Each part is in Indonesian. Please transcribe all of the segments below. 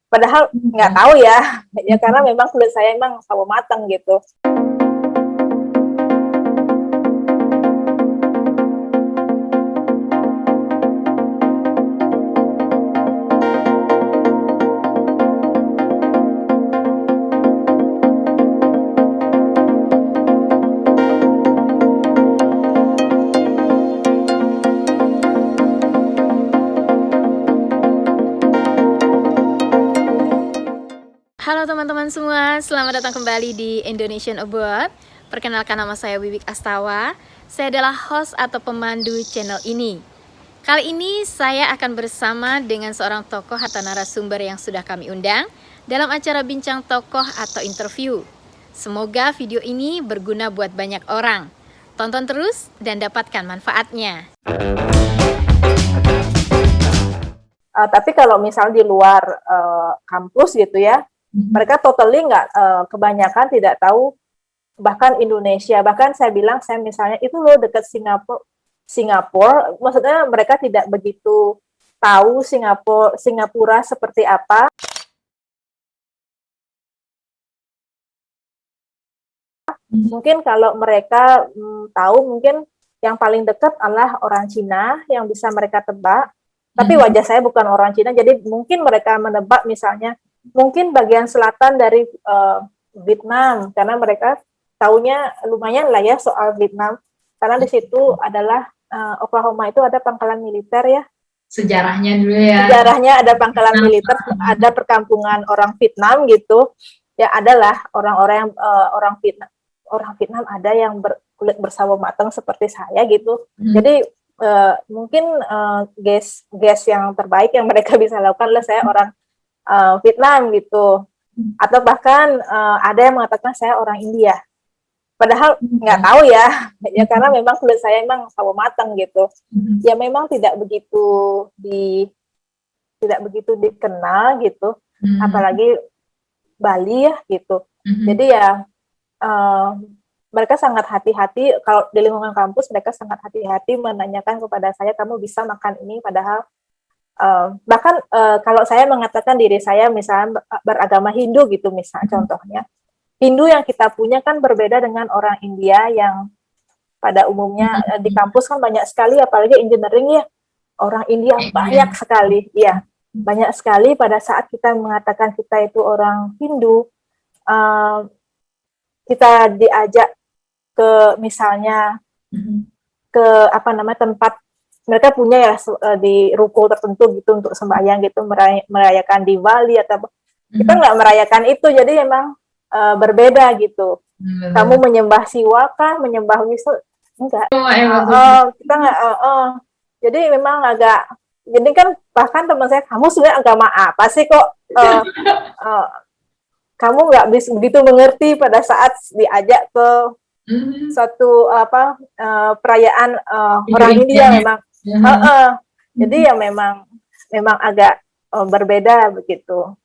Padahal nggak tahu ya, ya karena memang kulit saya emang sawo matang gitu. Halo teman-teman semua, selamat datang kembali di Indonesian Abroad. Perkenalkan, nama saya Wiwik Astawa. Saya adalah host atau pemandu channel ini. Kali ini saya akan bersama dengan seorang tokoh atau narasumber yang sudah kami undang dalam acara bincang tokoh atau interview. Semoga video ini berguna buat banyak orang. Tonton terus dan dapatkan manfaatnya. Tapi kalau misal di luar kampus gitu ya, mereka totally nggak, kebanyakan tidak tahu bahkan Indonesia. Bahkan saya bilang, saya misalnya itu loh dekat Singapura, maksudnya mereka tidak begitu tahu Singapura seperti apa. Mungkin kalau mereka tahu, mungkin yang paling dekat adalah orang Cina yang bisa mereka tebak. Tapi wajah saya bukan orang Cina, jadi mungkin mereka menebak misalnya mungkin bagian selatan dari Vietnam, karena mereka taunya lumayan lah ya soal Vietnam, karena di situ adalah Oklahoma itu ada pangkalan militer ya. Sejarahnya dulu ya. Sejarahnya ada pangkalan militer, ada perkampungan orang Vietnam gitu. Ya adalah orang-orang orang Vietnam ada yang berkulit bersawo matang seperti saya gitu. Jadi mungkin guess yang terbaik yang mereka bisa lakukan adalah saya orang Vietnam gitu, atau bahkan ada yang mengatakan saya orang India, padahal nggak tahu ya, ya karena memang kulit saya emang sawo matang gitu, ya memang tidak begitu dikenal gitu, apalagi Bali ya gitu. Jadi ya mereka sangat hati-hati kalau di lingkungan kampus, mereka sangat hati-hati menanyakan kepada saya, kamu bisa makan ini, padahal bahkan kalau saya mengatakan diri saya misalnya beragama Hindu gitu, misalnya contohnya Hindu yang kita punya kan berbeda dengan orang India yang pada umumnya di kampus kan banyak sekali, apalagi engineering ya, orang India banyak sekali, ya banyak sekali. Pada saat kita mengatakan kita itu orang Hindu, kita diajak ke misalnya ke tempat mereka punya ya di ruko tertentu gitu untuk sembahyang gitu, merayakan Diwali atau kita nggak merayakan itu, jadi memang berbeda gitu. Kamu menyembah Siwa kah, menyembah Wisnu? Enggak. Kita nggak. Jadi memang agak. Jadi kan bahkan teman saya, kamu sebenarnya agama apa sih kok? Kamu nggak begitu mengerti pada saat diajak ke suatu perayaan orang India memang. Jadi ya memang agak berbeda begitu.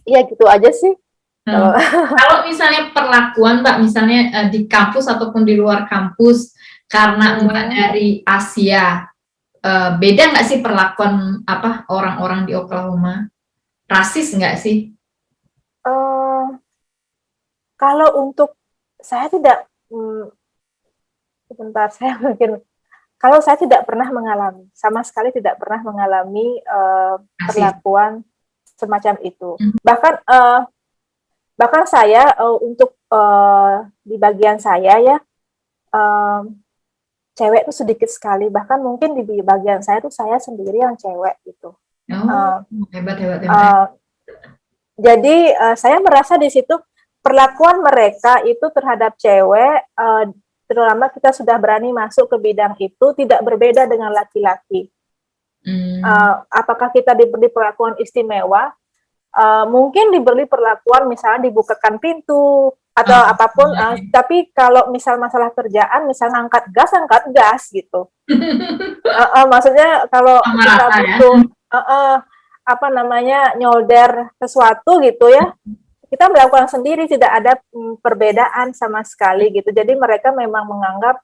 Iya gitu aja sih. Kalau misalnya perlakuan Mbak, misalnya di kampus ataupun di luar kampus, karena Mbak dari Asia, beda nggak sih perlakuan orang-orang di Oklahoma? Rasis nggak sih? Kalau untuk saya tidak, sebentar saya mungkin. Kalau saya tidak pernah mengalami, sama sekali tidak pernah mengalami perlakuan semacam itu. Bahkan saya untuk di bagian saya ya, cewek itu sedikit sekali. Bahkan mungkin di bagian saya tuh saya sendiri yang cewek gitu. Hebat. Jadi saya merasa di situ perlakuan mereka itu terhadap cewek, terutama kita sudah berani masuk ke bidang itu, tidak berbeda dengan laki-laki. Apakah kita diberi perlakuan istimewa? Mungkin diberi perlakuan misalnya dibukakan pintu atau apapun, tapi kalau misal masalah kerjaan, misalnya angkat gas gitu. Maksudnya kalau kita butuh nyolder sesuatu gitu ya, kita melakukan sendiri, tidak ada perbedaan sama sekali gitu. Jadi mereka memang menganggap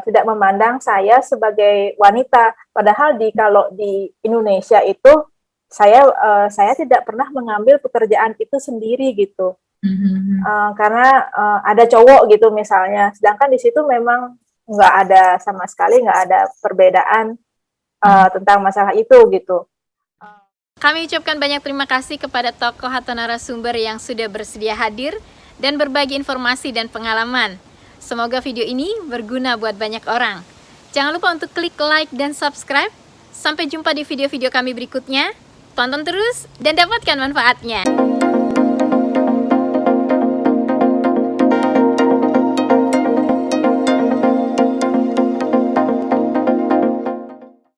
tidak memandang saya sebagai wanita. Padahal kalau di Indonesia itu saya tidak pernah mengambil pekerjaan itu sendiri gitu. Karena ada cowok gitu misalnya, sedangkan di situ memang nggak ada sama sekali, nggak ada perbedaan tentang masalah itu gitu. Kami ucapkan banyak terima kasih kepada tokoh atau narasumber yang sudah bersedia hadir dan berbagi informasi dan pengalaman. Semoga video ini berguna buat banyak orang. Jangan lupa untuk klik like dan subscribe. Sampai jumpa di video-video kami berikutnya. Tonton terus dan dapatkan manfaatnya.